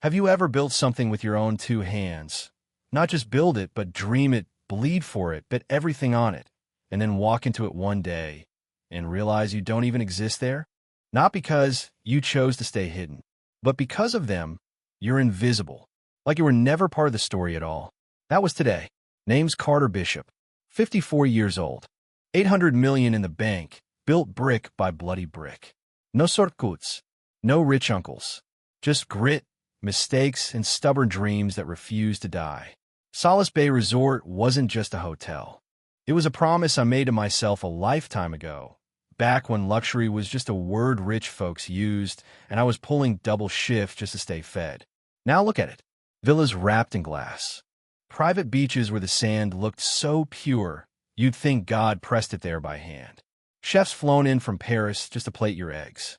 Have you ever built something with your own two hands? Not just build it, but dream it, bleed for it, bet everything on it, and then walk into it one day and realize you don't even exist there? Not because you chose to stay hidden, but because of them, you're invisible, like you were never part of the story at all. That was today. Name's Carter Bishop, 54 years old, 800 million in the bank, built brick by bloody brick. No shortcuts, no rich uncles, just grit, mistakes, and stubborn dreams that refuse to die. Solace Bay Resort wasn't just a hotel. It was a promise I made to myself a lifetime ago, back when luxury was just a word rich folks used, and I was pulling double shift just to stay fed. Now look at it. Villas wrapped in glass. Private beaches where the sand looked so pure, you'd think God pressed it there by hand. Chefs flown in from Paris just to plate your eggs.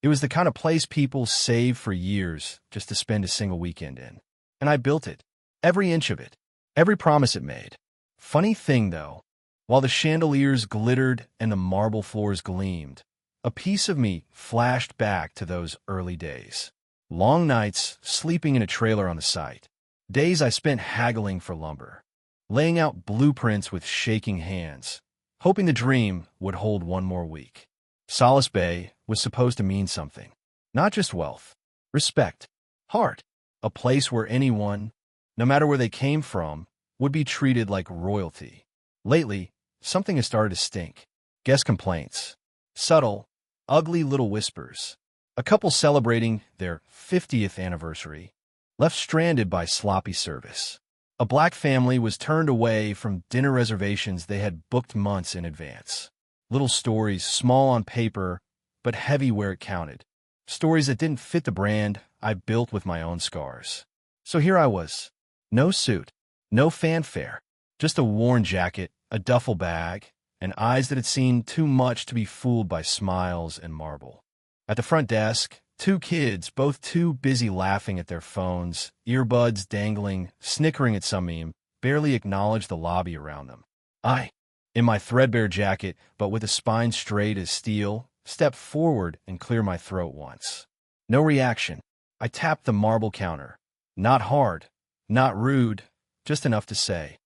It was the kind of place people save for years just to spend a single weekend in. And I built it. Every inch of it. Every promise it made. Funny thing, though, while the chandeliers glittered and the marble floors gleamed, a piece of me flashed back to those early days. Long nights sleeping in a trailer on the site. Days I spent haggling for lumber. Laying out blueprints with shaking hands, hoping the dream would hold one more week. Solace Bay was supposed to mean something. Not just wealth. Respect. Heart. A place where anyone, no matter where they came from, would be treated like royalty. Lately, something has started to stink. Guest complaints. Subtle, ugly little whispers. A couple celebrating their 50th anniversary, left stranded by sloppy service. A black family was turned away from dinner reservations they had booked months in advance. Little stories, small on paper, but heavy where it counted. Stories that didn't fit the brand I built with my own scars. So here I was. No suit, no fanfare, just a worn jacket, a duffel bag, and eyes that had seen too much to be fooled by smiles and marble. At the front desk, two kids, both too busy laughing at their phones, earbuds dangling, snickering at some meme, barely acknowledged the lobby around them. I, in my threadbare jacket, but with a spine straight as steel, stepped forward and cleared my throat once. No reaction. I tapped the marble counter. Not hard, not rude, just enough to say,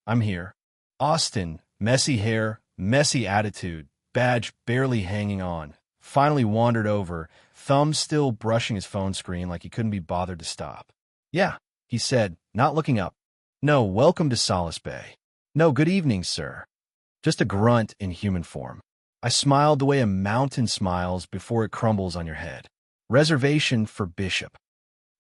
I'm here. Austin, messy hair, messy attitude, badge barely hanging on, finally wandered over, thumb still brushing his phone screen like he couldn't be bothered to stop. Yeah, he said, not looking up. No, welcome to Solace Bay. No, good evening, sir. Just a grunt in human form. I smiled the way a mountain smiles before it crumbles on your head. Reservation for Bishop.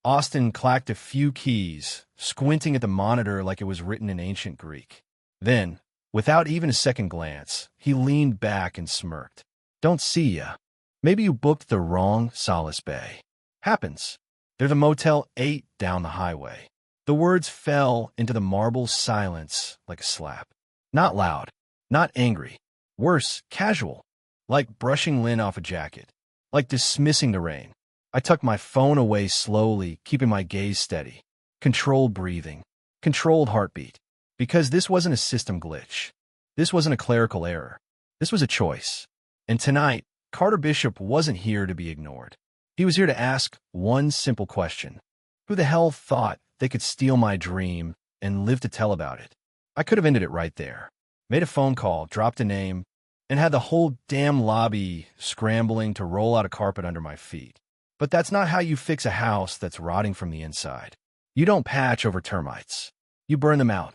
Austin clacked a few keys, squinting at the monitor like it was written in ancient Greek. Then, without even a second glance, he leaned back and smirked. Don't see ya. Maybe you booked the wrong Solace Bay. Happens. There's a Motel 8 down the highway. The words fell into the marble silence like a slap. Not loud, not angry. Worse, casual. Like brushing lint off a jacket. Like dismissing the rain. I tucked my phone away slowly, keeping my gaze steady. Controlled breathing. Controlled heartbeat. Because this wasn't a system glitch. This wasn't a clerical error. This was a choice. And tonight, Carter Bishop wasn't here to be ignored. He was here to ask one simple question. Who the hell thought they could steal my dream and live to tell about it? I could have ended it right there. Made a phone call, dropped a name, and had the whole damn lobby scrambling to roll out a carpet under my feet. But that's not how you fix a house that's rotting from the inside. You don't patch over termites. You burn them out.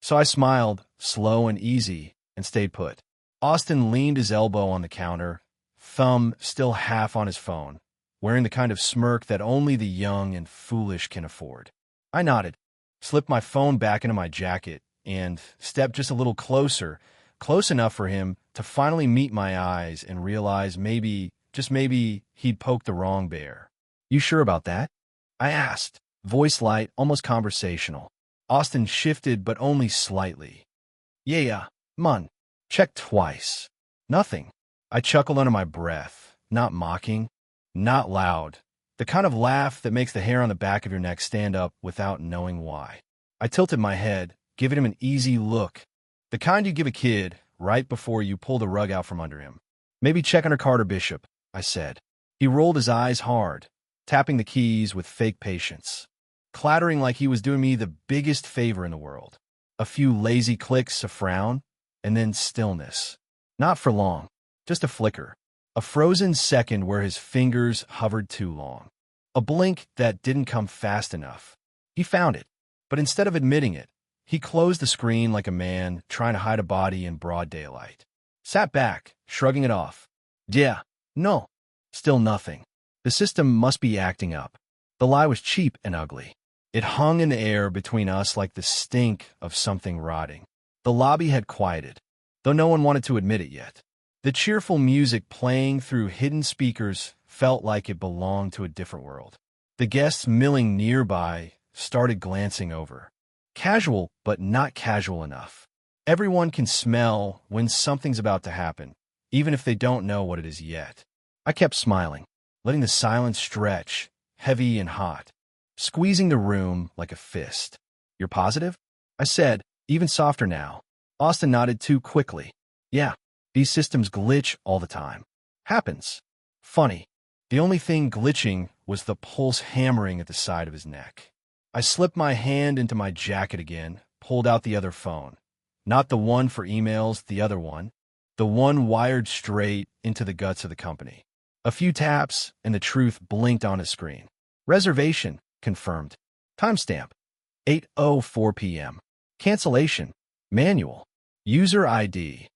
So I smiled, slow and easy, and stayed put. Austin leaned his elbow on the counter, thumb still half on his phone, wearing the kind of smirk that only the young and foolish can afford. I nodded, slipped my phone back into my jacket, and stepped just a little closer, close enough for him to finally meet my eyes and realize maybe, just maybe, he'd poked the wrong bear. You sure about that? I asked, voice light, almost conversational. Austin shifted, but only slightly. Yeah, man. Checked twice. Nothing. I chuckled under my breath, not mocking, not loud, the kind of laugh that makes the hair on the back of your neck stand up without knowing why. I tilted my head, giving him an easy look, the kind you give a kid right before you pull the rug out from under him. Maybe check under Carter Bishop, I said. He rolled his eyes hard, tapping the keys with fake patience, clattering like he was doing me the biggest favor in the world. A few lazy clicks, a frown, and then stillness. Not for long, just a flicker. A frozen second where his fingers hovered too long. A blink that didn't come fast enough. He found it, but instead of admitting it, he closed the screen like a man trying to hide a body in broad daylight. Sat back, shrugging it off. Yeah, no. Still nothing. The system must be acting up. The lie was cheap and ugly. It hung in the air between us like the stink of something rotting. The lobby had quieted, though no one wanted to admit it yet. The cheerful music playing through hidden speakers felt like it belonged to a different world. The guests milling nearby started glancing over. Casual, but not casual enough. Everyone can smell when something's about to happen, even if they don't know what it is yet. I kept smiling, letting the silence stretch, heavy and hot, squeezing the room like a fist. You're positive? I said, even softer now. Austin nodded too quickly. Yeah, these systems glitch all the time. Happens. Funny. The only thing glitching was the pulse hammering at the side of his neck. I slipped my hand into my jacket again, pulled out the other phone. Not the one for emails, the other one. The one wired straight into the guts of the company. A few taps, and the truth blinked on his screen. Reservation, confirmed. Timestamp, 8:04 p.m. Cancellation, manual. User ID,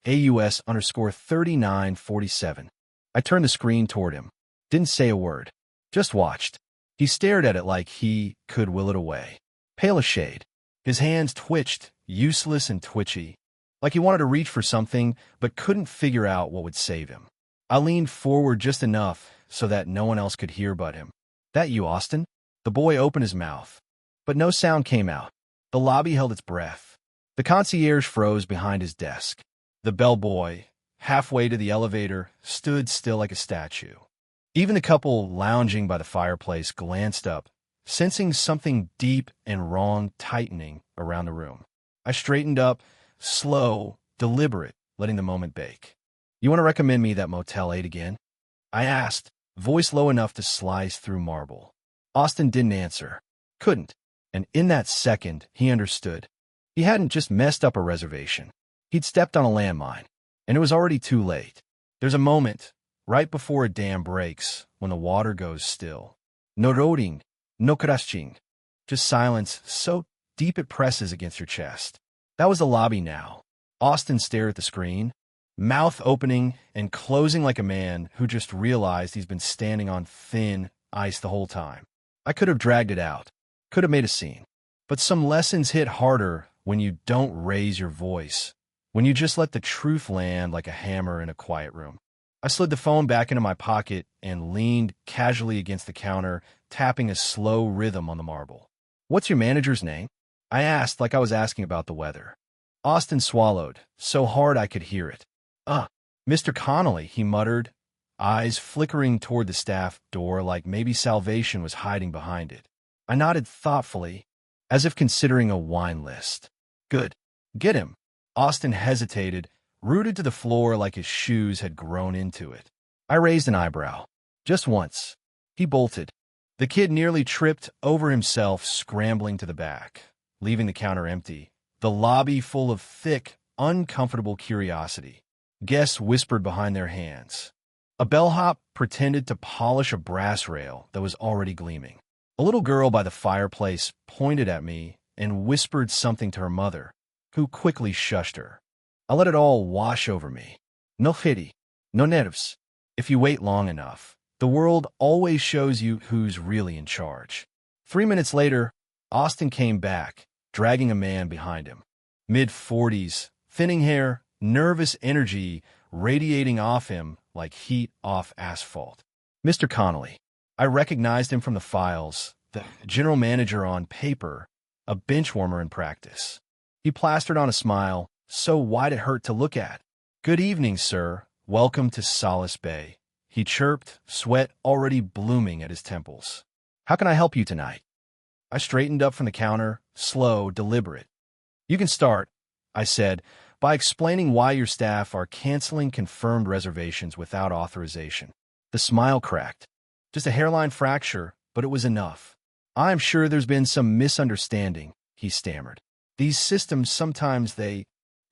AUS_3947. I turned the screen toward him. Didn't say a word. Just watched. He stared at it like he could will it away. Pale a shade. His hands twitched, useless and twitchy, like he wanted to reach for something but couldn't figure out what would save him. I leaned forward just enough so that no one else could hear but him. That you, Austin? The boy opened his mouth, but no sound came out. The lobby held its breath. The concierge froze behind his desk. The bellboy, halfway to the elevator, stood still like a statue. Even the couple lounging by the fireplace glanced up, sensing something deep and wrong tightening around the room. I straightened up, slow, deliberate, letting the moment bake. You want to recommend me that Motel 8 again? I asked, voice low enough to slice through marble. Austin didn't answer. Couldn't. And in that second, he understood. He hadn't just messed up a reservation. He'd stepped on a landmine, and it was already too late. There's a moment, right before a dam breaks, when the water goes still. No roaring, no crashing. Just silence so deep it presses against your chest. That was the lobby now. Austin stared at the screen, mouth opening and closing like a man who just realized he's been standing on thin ice the whole time. I could have dragged it out, could have made a scene. But some lessons hit harder when you don't raise your voice, when you just let the truth land like a hammer in a quiet room. I slid the phone back into my pocket and leaned casually against the counter, tapping a slow rhythm on the marble. What's your manager's name? I asked like I was asking about the weather. Austin swallowed, so hard I could hear it. Mr. Connolly, he muttered, eyes flickering toward the staff door like maybe salvation was hiding behind it. I nodded thoughtfully, as if considering a wine list. Good. Get him. Austin hesitated, rooted to the floor like his shoes had grown into it. I raised an eyebrow. Just once. He bolted. The kid nearly tripped over himself, scrambling to the back, leaving the counter empty, the lobby full of thick, uncomfortable curiosity. Guests whispered behind their hands. A bellhop pretended to polish a brass rail that was already gleaming. A little girl by the fireplace pointed at me and whispered something to her mother, who quickly shushed her. I let it all wash over me. No pity, no nerves. If you wait long enough, the world always shows you who's really in charge. 3 minutes later, Austin came back, dragging a man behind him. Mid-40s, thinning hair, nervous energy radiating off him like heat off asphalt. Mr. Connolly. I recognized him from the files, the general manager on paper, a benchwarmer in practice. He plastered on a smile, so wide it hurt to look at. Good evening, sir. Welcome to Solace Bay. He chirped, sweat already blooming at his temples. How can I help you tonight? I straightened up from the counter, slow, deliberate. You can start, I said, by explaining why your staff are canceling confirmed reservations without authorization. The smile cracked. Just a hairline fracture, but it was enough. I'm sure there's been some misunderstanding, he stammered. These systems sometimes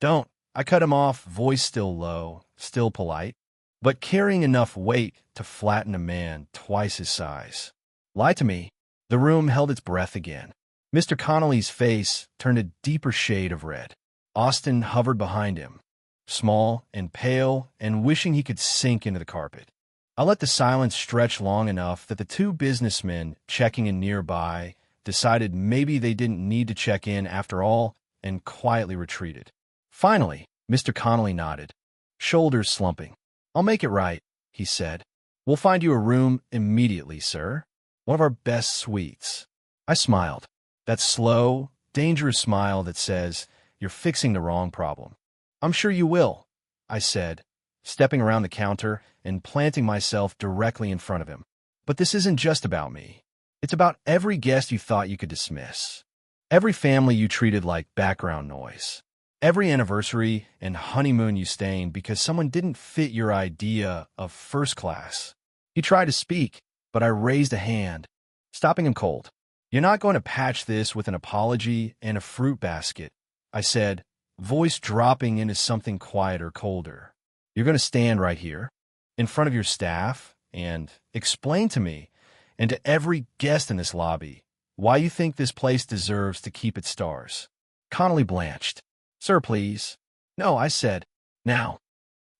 don't. I cut him off, voice still low, still polite, but carrying enough weight to flatten a man twice his size. Lie to me. The room held its breath again. Mr. Connolly's face turned a deeper shade of red. Austin hovered behind him, small and pale and wishing he could sink into the carpet. I let the silence stretch long enough that the two businessmen checking in nearby decided maybe they didn't need to check in after all and quietly retreated. Finally, Mr. Connolly nodded, shoulders slumping. I'll make it right, he said. We'll find you a room immediately, sir. One of our best suites. I smiled. That slow, dangerous smile that says, you're fixing the wrong problem. I'm sure you will, I said, stepping around the counter and planting myself directly in front of him. But this isn't just about me. It's about every guest you thought you could dismiss. Every family you treated like background noise. Every anniversary and honeymoon you stained because someone didn't fit your idea of first class. He tried to speak, but I raised a hand, stopping him cold. You're not going to patch this with an apology and a fruit basket, I said, voice dropping into something quieter, colder. You're going to stand right here, in front of your staff, and explain to me, and to every guest in this lobby, why you think this place deserves to keep its stars. Connolly blanched. Sir, please. No, I said, now.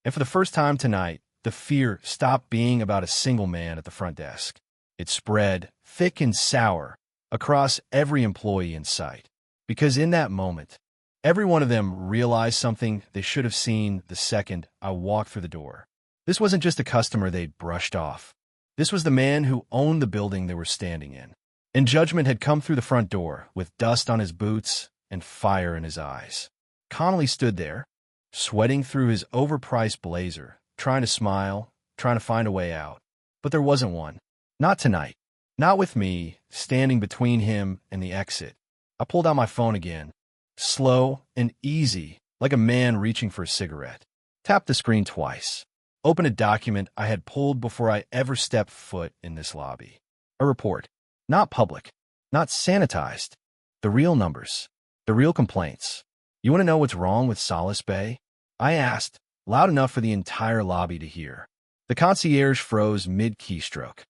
And for the first time tonight, the fear stopped being about a single man at the front desk. It spread, thick and sour, across every employee in sight. Because in that moment, every one of them realized something they should have seen the second I walked through the door. This wasn't just a customer they'd brushed off. This was the man who owned the building they were standing in. And judgment had come through the front door, with dust on his boots and fire in his eyes. Connolly stood there, sweating through his overpriced blazer, trying to smile, trying to find a way out. But there wasn't one. Not tonight. Not with me, standing between him and the exit. I pulled out my phone again, slow and easy, like a man reaching for a cigarette. Tapped the screen twice. Opened a document I had pulled before I ever stepped foot in this lobby. A report. Not public. Not sanitized. The real numbers. The real complaints. You want to know what's wrong with Solace Bay? I asked, loud enough for the entire lobby to hear. The concierge froze mid-keystroke.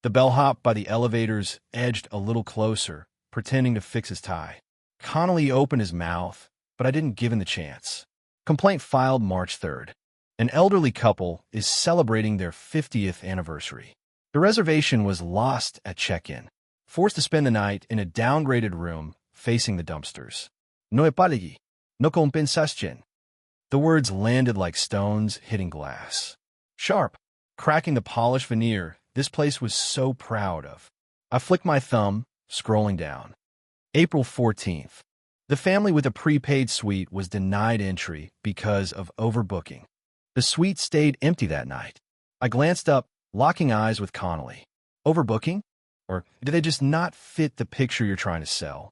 The bellhop by the elevators edged a little closer, pretending to fix his tie. Connolly opened his mouth, but I didn't give him the chance. Complaint filed March 3rd. An elderly couple is celebrating their 50th anniversary. The reservation was lost at check-in, forced to spend the night in a downgraded room facing the dumpsters. No epalegi, no compensación. The words landed like stones hitting glass. Sharp, cracking the polished veneer this place was so proud of. I flicked my thumb, scrolling down. April 14th. The family with a prepaid suite was denied entry because of overbooking. The suite stayed empty that night. I glanced up, locking eyes with Connolly. Overbooking? Or did they just not fit the picture you're trying to sell?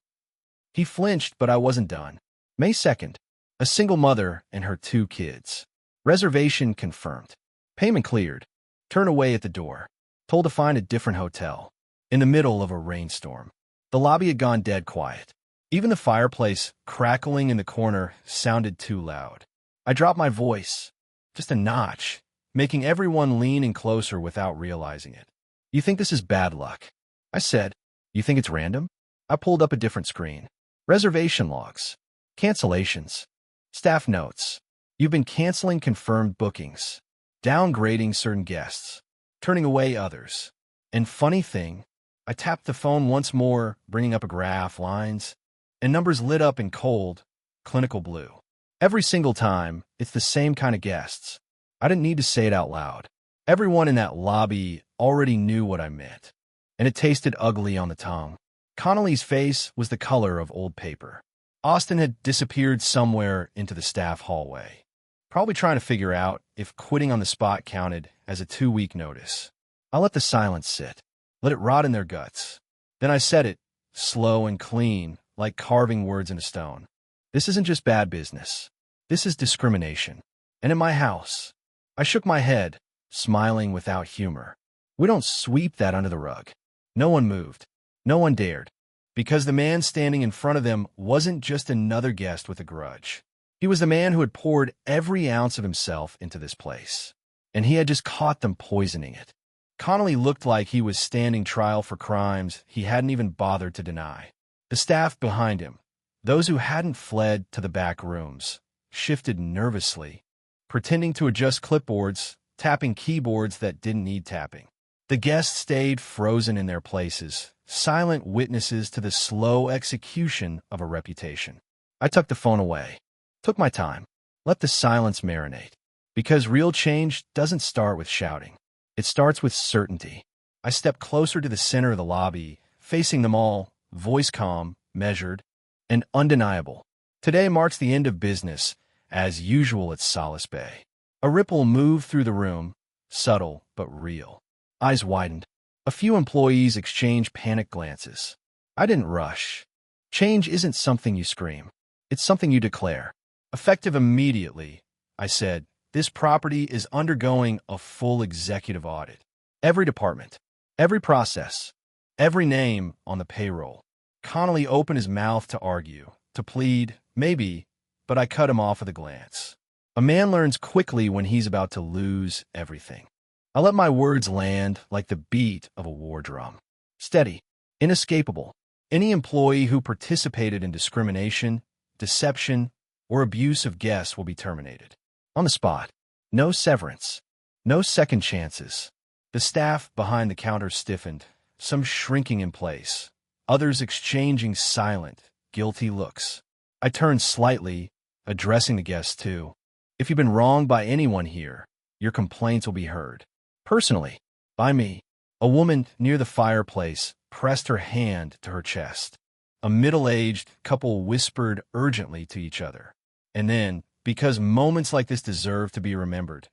He flinched, but I wasn't done. May 2nd. A single mother and her 2 kids. Reservation confirmed. Payment cleared. Turn away at the door. Told to find a different hotel. In the middle of a rainstorm. The lobby had gone dead quiet. Even the fireplace crackling in the corner sounded too loud. I dropped my voice, just a notch, making everyone lean in closer without realizing it. You think this is bad luck? I said. You think it's random? I pulled up a different screen. Reservation logs. Cancellations. Staff notes. You've been canceling confirmed bookings. Downgrading certain guests. Turning away others. And funny thing, I tapped the phone once more, bringing up a graph, lines, and numbers lit up in cold, clinical blue. Every single time, it's the same kind of guests. I didn't need to say it out loud. Everyone in that lobby already knew what I meant, and it tasted ugly on the tongue. Connolly's face was the color of old paper. Austin had disappeared somewhere into the staff hallway, probably trying to figure out if quitting on the spot counted as a 2-week notice. I let the silence sit, let it rot in their guts. Then I said it, slow and clean, like carving words into stone. This isn't just bad business. This is discrimination. And in my house. I shook my head, smiling without humor. We don't sweep that under the rug. No one moved. No one dared. Because the man standing in front of them wasn't just another guest with a grudge. He was the man who had poured every ounce of himself into this place. And he had just caught them poisoning it. Connolly looked like he was standing trial for crimes he hadn't even bothered to deny. The staff behind him, those who hadn't fled to the back rooms, shifted nervously, pretending to adjust clipboards, tapping keyboards that didn't need tapping. The guests stayed frozen in their places, silent witnesses to the slow execution of a reputation. I tucked the phone away, took my time, let the silence marinate. Because real change doesn't start with shouting. It starts with certainty. I stepped closer to the center of the lobby, facing them all, voice calm, measured, and undeniable. Today marks the end of business, as usual at Solace Bay. A ripple moved through the room, subtle but real. Eyes widened. A few employees exchanged panicked glances. I didn't rush. Change isn't something you scream. It's something you declare. Effective immediately, I said, this property is undergoing a full executive audit. Every department, every process, every name on the payroll. Connolly opened his mouth to argue, to plead, maybe, but I cut him off with a glance. A man learns quickly when he's about to lose everything. I let my words land like the beat of a war drum. Steady, inescapable. Any employee who participated in discrimination, deception, or abuse of guests will be terminated. On the spot. No severance. No second chances. The staff behind the counter stiffened, some shrinking in place, others exchanging silent, guilty looks. I turned slightly, addressing the guests too. If you've been wronged by anyone here, your complaints will be heard. Personally, by me. A woman near the fireplace pressed her hand to her chest. A middle-aged couple whispered urgently to each other. And then, because moments like this deserve to be remembered,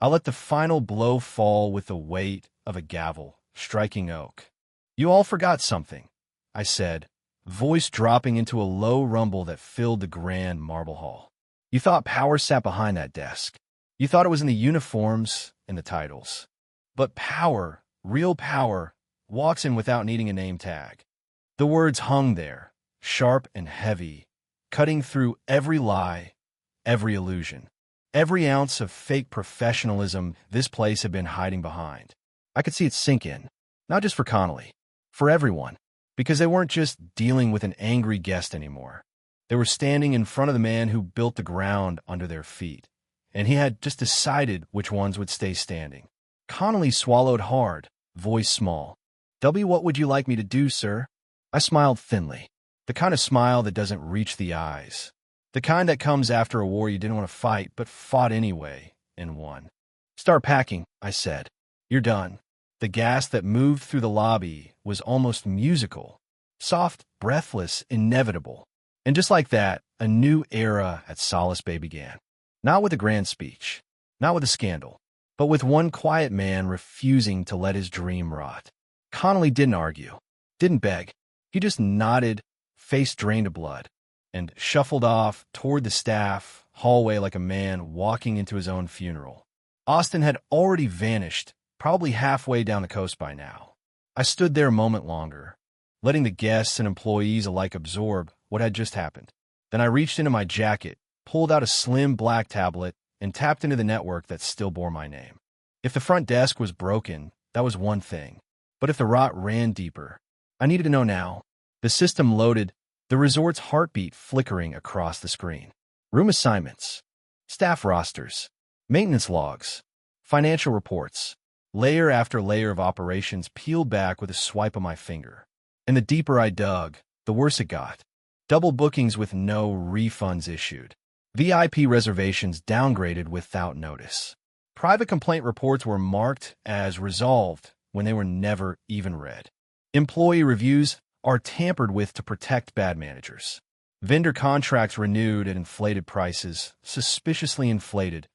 I'll let the final blow fall with the weight of a gavel striking oak. You all forgot something, I said, voice dropping into a low rumble that filled the grand marble hall. You thought power sat behind that desk. You thought it was in the uniforms and the titles. But power, real power, walks in without needing a name tag. The words hung there, sharp and heavy, cutting through every lie, every illusion, every ounce of fake professionalism this place had been hiding behind. I could see it sink in, not just for Connolly, for everyone, because they weren't just dealing with an angry guest anymore. They were standing in front of the man who built the ground under their feet, and he had just decided which ones would stay standing. Connolly swallowed hard, voice small. What would you like me to do, sir? I smiled thinly, the kind of smile that doesn't reach the eyes. The kind that comes after a war you didn't want to fight, but fought anyway, and won. Start packing, I said. You're done. The gas that moved through the lobby was almost musical. Soft, breathless, inevitable. And just like that, a new era at Solace Bay began. Not with a grand speech, not with a scandal, but with one quiet man refusing to let his dream rot. Connolly didn't argue, didn't beg. He just nodded, face drained of blood, and shuffled off toward the staff hallway like a man walking into his own funeral. Austin had already vanished, probably halfway down the coast by now. I stood there a moment longer, letting the guests and employees alike absorb what had just happened. Then I reached into my jacket, pulled out a slim black tablet, and tapped into the network that still bore my name. If the front desk was broken, that was one thing. But if the rot ran deeper, I needed to know now. The system loaded, the resort's heartbeat flickering across the screen. Room assignments, staff rosters, maintenance logs, financial reports. Layer after layer of operations peeled back with a swipe of my finger. And the deeper I dug, the worse it got. Double bookings with no refunds issued. VIP reservations downgraded without notice. Private complaint reports were marked as resolved when they were never even read. Employee reviews are tampered with to protect bad managers. Vendor contracts renewed at inflated prices, suspiciously inflated,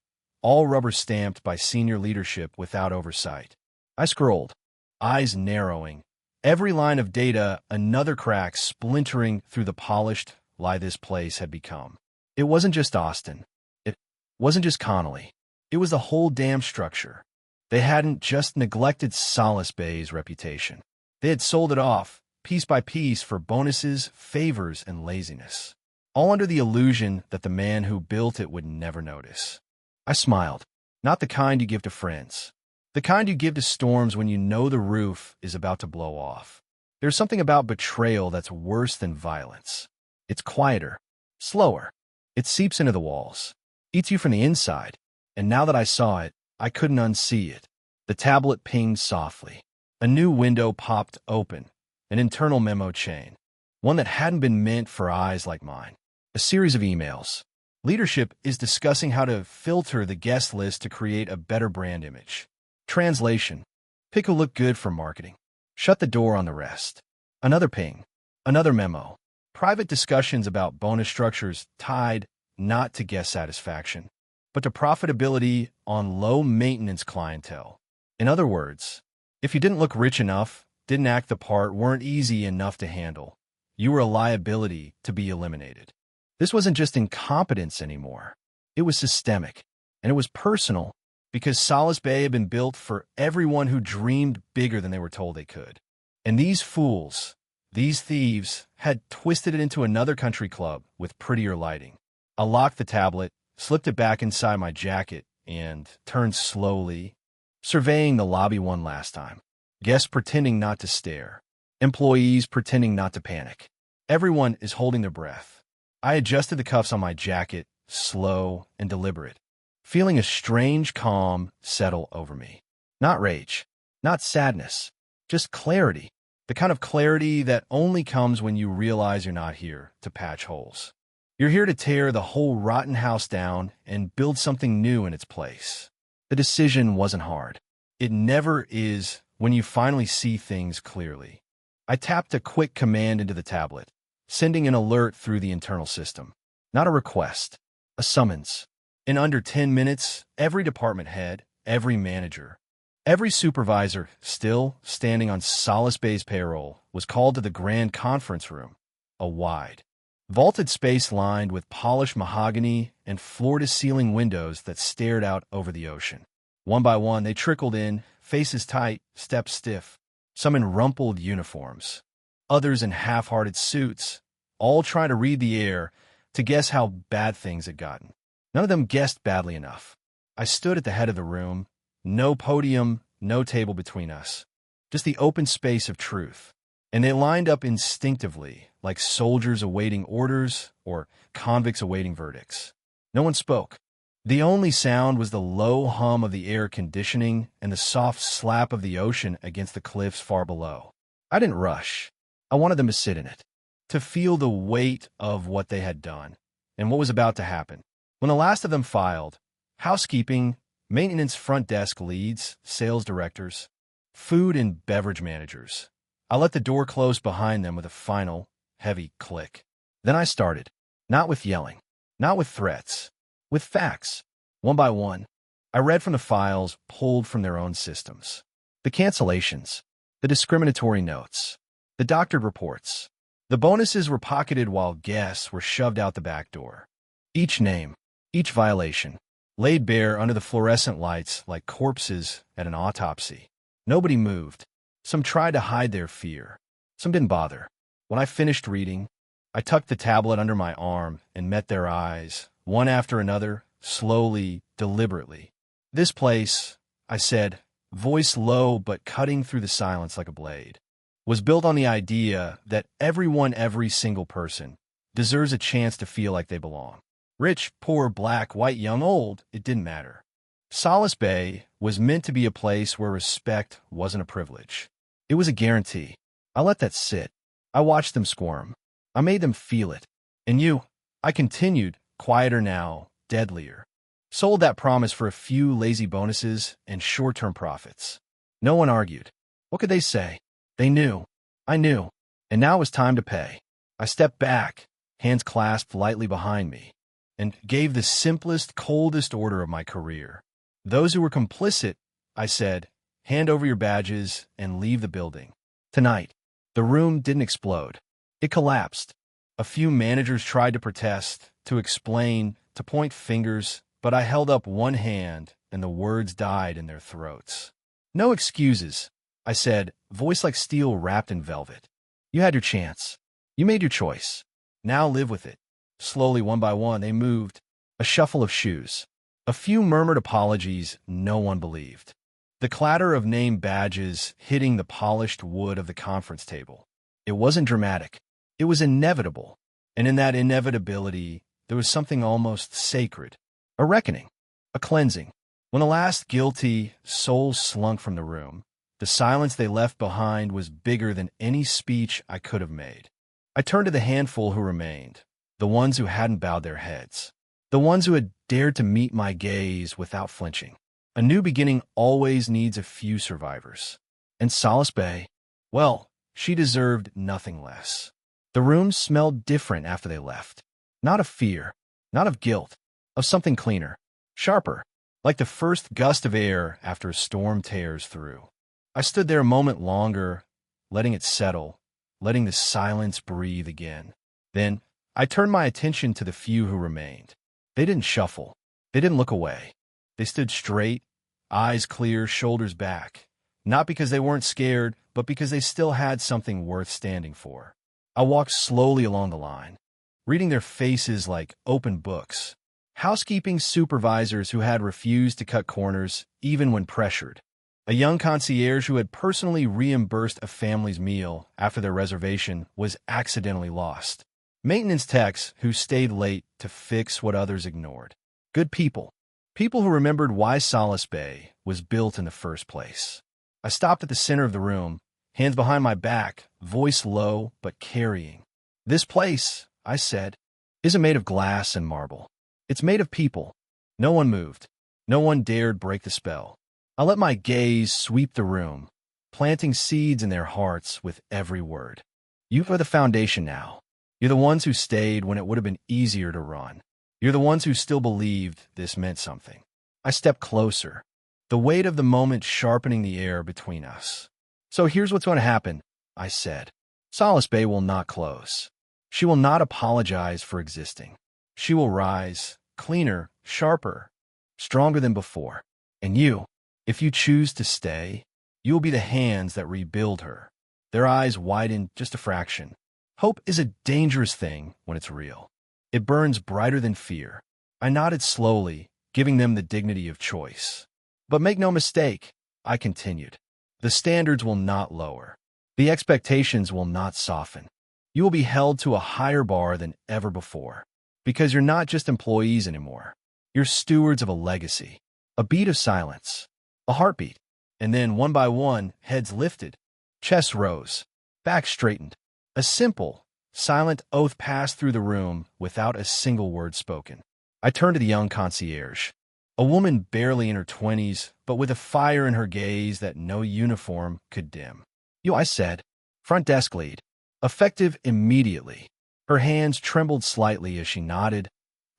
all rubber-stamped by senior leadership without oversight. I scrolled, eyes narrowing, every line of data another crack splintering through the polished lie this place had become. It wasn't just Austin. It wasn't just Connolly. It was the whole damn structure. They hadn't just neglected Solace Bay's reputation. They had sold it off, piece by piece, for bonuses, favors, and laziness, all under the illusion that the man who built it would never notice. I smiled. Not the kind you give to friends. The kind you give to storms when you know the roof is about to blow off. There's something about betrayal that's worse than violence. It's quieter, slower. It seeps into the walls, eats you from the inside. And now that I saw it, I couldn't unsee it. The tablet pinged softly. A new window popped open, an internal memo chain, one that hadn't been meant for eyes like mine. A series of emails. Leadership is discussing how to filter the guest list to create a better brand image. Translation. Pick who look good for marketing. Shut the door on the rest. Another ping. Another memo. Private discussions about bonus structures tied not to guest satisfaction, but to profitability on low-maintenance clientele. In other words, if you didn't look rich enough, didn't act the part, weren't easy enough to handle, you were a liability to be eliminated. This wasn't just incompetence anymore. It was systemic, and it was personal, because Solace Bay had been built for everyone who dreamed bigger than they were told they could. And these fools, these thieves, had twisted it into another country club with prettier lighting. I locked the tablet, slipped it back inside my jacket, and turned slowly, surveying the lobby one last time. Guests pretending not to stare. Employees pretending not to panic. Everyone is holding their breath. I adjusted the cuffs on my jacket, slow and deliberate, feeling a strange calm settle over me. Not rage, not sadness, just clarity. The kind of clarity that only comes when you realize you're not here to patch holes. You're here to tear the whole rotten house down and build something new in its place. The decision wasn't hard. It never is when you finally see things clearly. I tapped a quick command into the tablet, sending an alert through the internal system. Not a request, a summons. In under 10 minutes, every department head, every manager, every supervisor still standing on Solace Bay's payroll was called to the grand conference room, a wide, vaulted space lined with polished mahogany and floor-to-ceiling windows that stared out over the ocean. One by one, they trickled in, faces tight, steps stiff, some in rumpled uniforms, others in half-hearted suits, all trying to read the air to guess how bad things had gotten. None of them guessed badly enough. I stood at the head of the room, no podium, no table between us, just the open space of truth. And they lined up instinctively, like soldiers awaiting orders or convicts awaiting verdicts. No one spoke. The only sound was the low hum of the air conditioning and the soft slap of the ocean against the cliffs far below. I didn't rush. I wanted them to sit in it, to feel the weight of what they had done and what was about to happen. When the last of them filed, housekeeping, maintenance front desk leads, sales directors, food and beverage managers, I let the door close behind them with a final, heavy click. Then I started, not with yelling, not with threats, with facts. One by one, I read from the files pulled from their own systems. The cancellations, the discriminatory notes, the doctored reports. The bonuses were pocketed while guests were shoved out the back door. Each name, each violation, laid bare under the fluorescent lights like corpses at an autopsy. Nobody moved. Some tried to hide their fear. Some didn't bother. When I finished reading, I tucked the tablet under my arm and met their eyes, one after another, slowly, deliberately. "This place," I said, voice low but cutting through the silence like a blade, "was built on the idea that everyone, every single person, deserves a chance to feel like they belong. Rich, poor, black, white, young, old, it didn't matter. Solace Bay was meant to be a place where respect wasn't a privilege. It was a guarantee. I let that sit. I watched them squirm. I made them feel it. And you," I continued, quieter now, deadlier, "sold that promise for a few lazy bonuses and short-term profits." No one argued. What could they say? They knew. I knew. And now it was time to pay. I stepped back, hands clasped lightly behind me, and gave the simplest, coldest order of my career. "Those who were complicit," I said, "hand over your badges and leave the building. Tonight." The room didn't explode. It collapsed. A few managers tried to protest, to explain, to point fingers, but I held up one hand and the words died in their throats. "No excuses," I said, voice like steel wrapped in velvet. "You had your chance. You made your choice. Now live with it." Slowly, one by one, they moved. A shuffle of shoes. A few murmured apologies no one believed. The clatter of name badges hitting the polished wood of the conference table. It wasn't dramatic. It was inevitable. And in that inevitability, there was something almost sacred. A reckoning. A cleansing. When the last guilty soul slunk from the room, the silence they left behind was bigger than any speech I could have made. I turned to the handful who remained, the ones who hadn't bowed their heads, the ones who had dared to meet my gaze without flinching. A new beginning always needs a few survivors. And Solace Bay, well, she deserved nothing less. The room smelled different after they left. Not of fear, not of guilt, of something cleaner, sharper, like the first gust of air after a storm tears through. I stood there a moment longer, letting it settle, letting the silence breathe again. Then I turned my attention to the few who remained. They didn't shuffle. They didn't look away. They stood straight, eyes clear, shoulders back, not because they weren't scared, but because they still had something worth standing for. I walked slowly along the line, reading their faces like open books. Housekeeping supervisors who had refused to cut corners, even when pressured. A young concierge who had personally reimbursed a family's meal after their reservation was accidentally lost. Maintenance techs who stayed late to fix what others ignored. Good people. People who remembered why Solace Bay was built in the first place. I stopped at the center of the room, hands behind my back, voice low but carrying. "This place," I said, "isn't made of glass and marble. It's made of people." No one moved. No one dared break the spell. I let my gaze sweep the room, planting seeds in their hearts with every word. You are the foundation now. You're the ones who stayed when it would have been easier to run. You're the ones who still believed this meant something. I stepped closer, the weight of the moment sharpening the air between us. "So here's what's going to happen," I said. "Solace Bay will not close. She will not apologize for existing. She will rise, cleaner, sharper, stronger than before. And you, if you choose to stay, you will be the hands that rebuild her." Their eyes widened just a fraction. Hope is a dangerous thing when it's real. It burns brighter than fear. I nodded slowly, giving them the dignity of choice. "But make no mistake," I continued. "The standards will not lower. The expectations will not soften. You will be held to a higher bar than ever before. Because you're not just employees anymore. You're stewards of a legacy." A beat of silence. A heartbeat. And then, one by one, heads lifted. Chests rose. Backs straightened. A simple, silent oath passed through the room without a single word spoken. I turned to the young concierge. A woman barely in her 20s, but with a fire in her gaze that no uniform could dim. "You," I said. "Front desk lead. Effective immediately." Her hands trembled slightly as she nodded,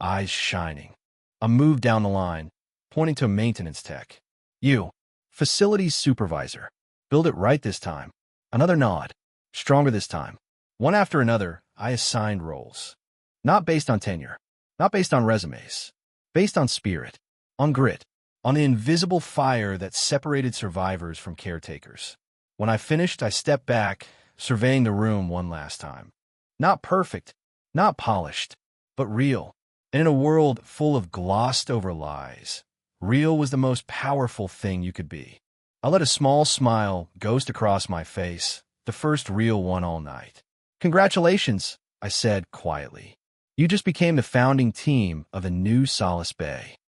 eyes shining. I moved down the line, pointing to a maintenance tech. "You, facilities supervisor. Build it right this time." Another nod. Stronger this time. One after another, I assigned roles. Not based on tenure. Not based on resumes. Based on spirit. On grit. On the invisible fire that separated survivors from caretakers. When I finished, I stepped back, surveying the room one last time. Not perfect, not polished, but real. And in a world full of glossed-over lies, real was the most powerful thing you could be. I let a small smile ghost across my face, the first real one all night. "Congratulations," I said quietly. "You just became the founding team of the new Solace Bay."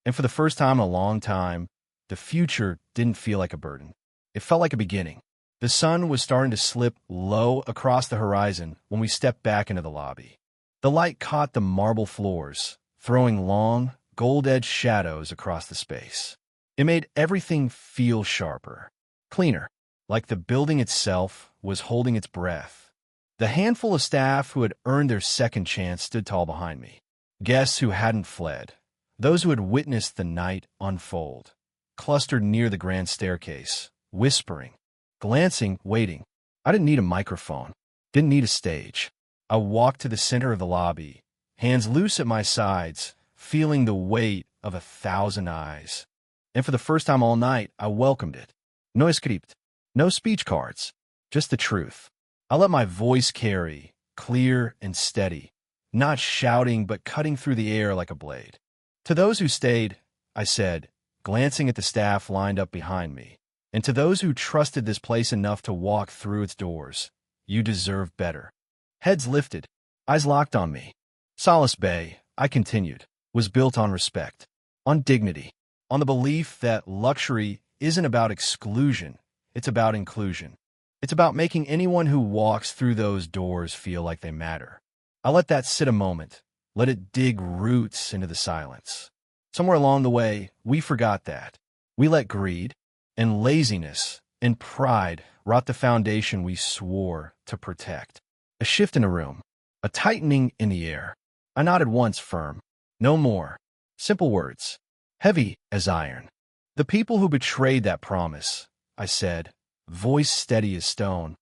And for the first time in a long time, the future didn't feel like a burden. It felt like a beginning. The sun was starting to slip low across the horizon when we stepped back into the lobby. The light caught the marble floors, throwing long, gold-edged shadows across the space. It made everything feel sharper, cleaner, like the building itself was holding its breath. The handful of staff who had earned their second chance stood tall behind me. Guests who hadn't fled, those who had witnessed the night unfold, clustered near the grand staircase, whispering, glancing, waiting. I didn't need a microphone, didn't need a stage. I walked to the center of the lobby, hands loose at my sides, feeling the weight of 1,000 eyes. And for the first time all night, I welcomed it. No script, no speech cards, just the truth. I let my voice carry, clear and steady, not shouting but cutting through the air like a blade. To those who stayed, I said, glancing at the staff lined up behind me, and to those who trusted this place enough to walk through its doors, you deserve better. Heads lifted, eyes locked on me. Solace Bay, I continued, was built on respect, on dignity, on the belief that luxury isn't about exclusion, it's about inclusion. It's about making anyone who walks through those doors feel like they matter. I let that sit a moment, let it dig roots into the silence. Somewhere along the way, we forgot that. We let greed and laziness and pride rot the foundation we swore to protect. A shift in the room, a tightening in the air. I nodded once firm. No more. Simple words, heavy as iron. The people who betrayed that promise, I said, voice steady as stone,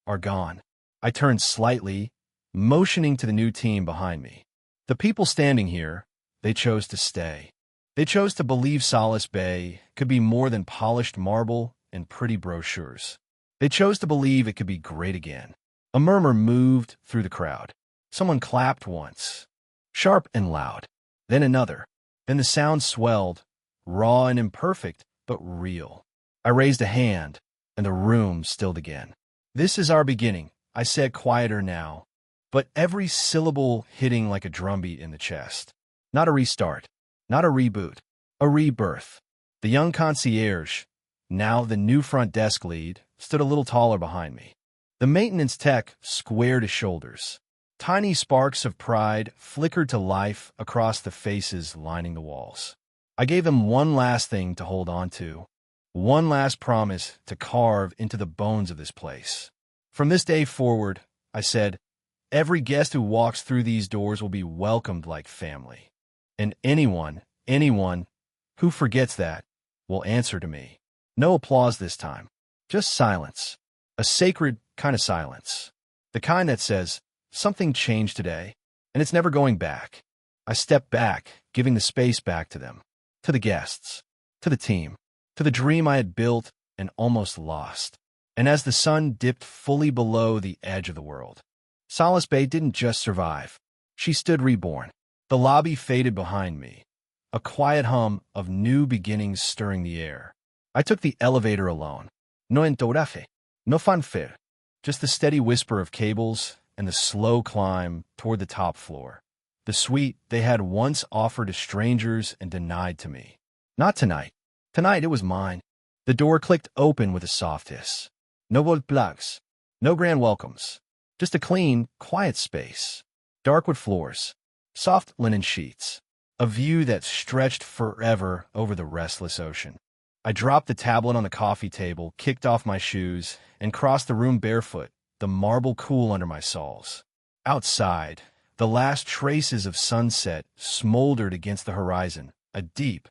are gone. I turned slightly, motioning to the new team behind me. The people standing here, they chose to stay. They chose to believe Solace Bay could be more than polished marble and pretty brochures. They chose to believe it could be great again. A murmur moved through the crowd. Someone clapped once, sharp and loud, then another. Then the sound swelled, raw and imperfect, but real. I raised a hand, and the room stilled again. This is our beginning, I said, quieter now, but every syllable hitting like a drumbeat in the chest. Not a restart, not a reboot, a rebirth. The young concierge, now the new front desk lead, stood a little taller behind me. The maintenance tech squared his shoulders. Tiny sparks of pride flickered to life across the faces lining the walls. I gave them one last thing to hold on to, one last promise to carve into the bones of this place. From this day forward, I said, every guest who walks through these doors will be welcomed like family. And anyone who forgets that will answer to me. No applause this time, just silence. A sacred kind of silence. The kind that says, something changed today, and it's never going back. I stepped back, giving the space back to them, to the guests, to the team, to the dream I had built and almost lost. And as the sun dipped fully below the edge of the world, Solace Bay didn't just survive. She stood reborn. The lobby faded behind me, a quiet hum of new beginnings stirring the air. I took the elevator alone. No entouraje, no fanfare, just the steady whisper of cables and the slow climb toward the top floor. The suite they had once offered to strangers and denied to me. Not tonight. Tonight it was mine. The door clicked open with a soft hiss. No gold plugs, no grand welcomes, just a clean, quiet space. Dark wood floors, soft linen sheets, a view that stretched forever over the restless ocean. I dropped the tablet on the coffee table, kicked off my shoes, and crossed the room barefoot, the marble cool under my soles. Outside, the last traces of sunset smoldered against the horizon, a deep,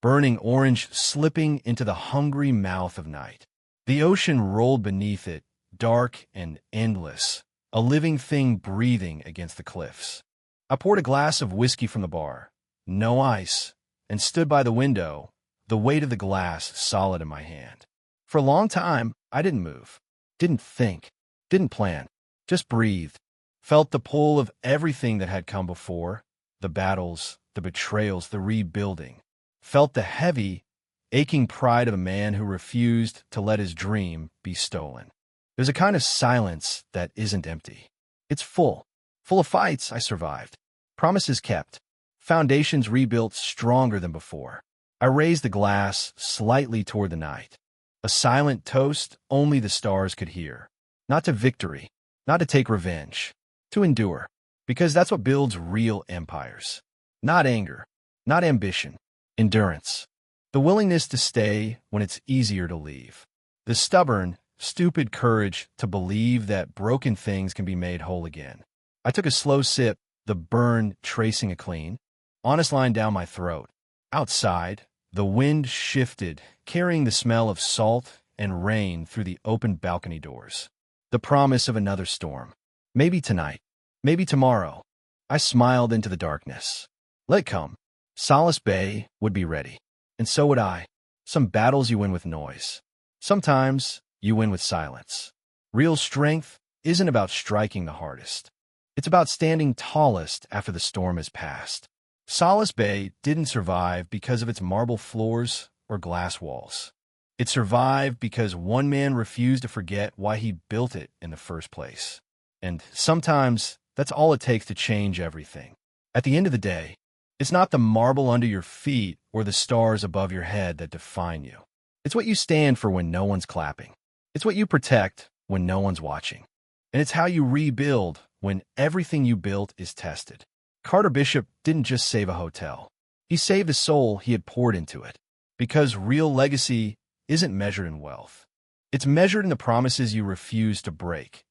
burning orange slipping into the hungry mouth of night. The ocean rolled beneath it, dark and endless, a living thing breathing against the cliffs. I poured a glass of whiskey from the bar, no ice, and stood by the window, the weight of the glass solid in my hand. For a long time, I didn't move, didn't think, didn't plan, just breathed, felt the pull of everything that had come before, the battles, the betrayals, the rebuilding, felt the heavy, aching pride of a man who refused to let his dream be stolen. There's a kind of silence that isn't empty. It's full of fights I survived, promises kept, foundations rebuilt stronger than before. I raised the glass slightly toward the night, a silent toast only the stars could hear. Not to victory, not to take revenge, to endure, because that's what builds real empires. Not anger, not ambition, endurance. The willingness to stay when it's easier to leave. The stubborn, stupid courage to believe that broken things can be made whole again. I took a slow sip, the burn tracing a clean, honest line down my throat. Outside, the wind shifted, carrying the smell of salt and rain through the open balcony doors. The promise of another storm. Maybe tonight, maybe tomorrow. I smiled into the darkness. Let it come. Solace Bay would be ready. And so would I. Some battles you win with noise. Sometimes you win with silence. Real strength isn't about striking the hardest. It's about standing tallest after the storm has passed. Solace Bay didn't survive because of its marble floors or glass walls. It survived because one man refused to forget why he built it in the first place. And sometimes that's all it takes to change everything. At the end of the day, it's not the marble under your feet or the stars above your head that define you. It's what you stand for when no one's clapping. It's what you protect when no one's watching. And it's how you rebuild when everything you built is tested. Carter Bishop didn't just save a hotel. He saved the soul he had poured into it. Because real legacy isn't measured in wealth. It's measured in the promises you refuse to break,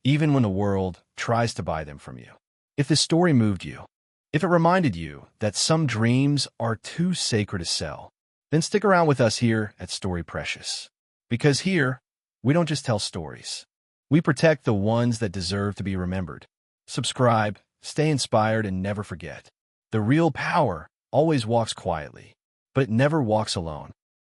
even when the world tries to buy them from you. If this story moved you, if it reminded you that some dreams are too sacred to sell, then stick around with us here at Story Precious. Because here, we don't just tell stories. We protect the ones that deserve to be remembered. Subscribe, stay inspired, and never forget. The real power always walks quietly, but it never walks alone.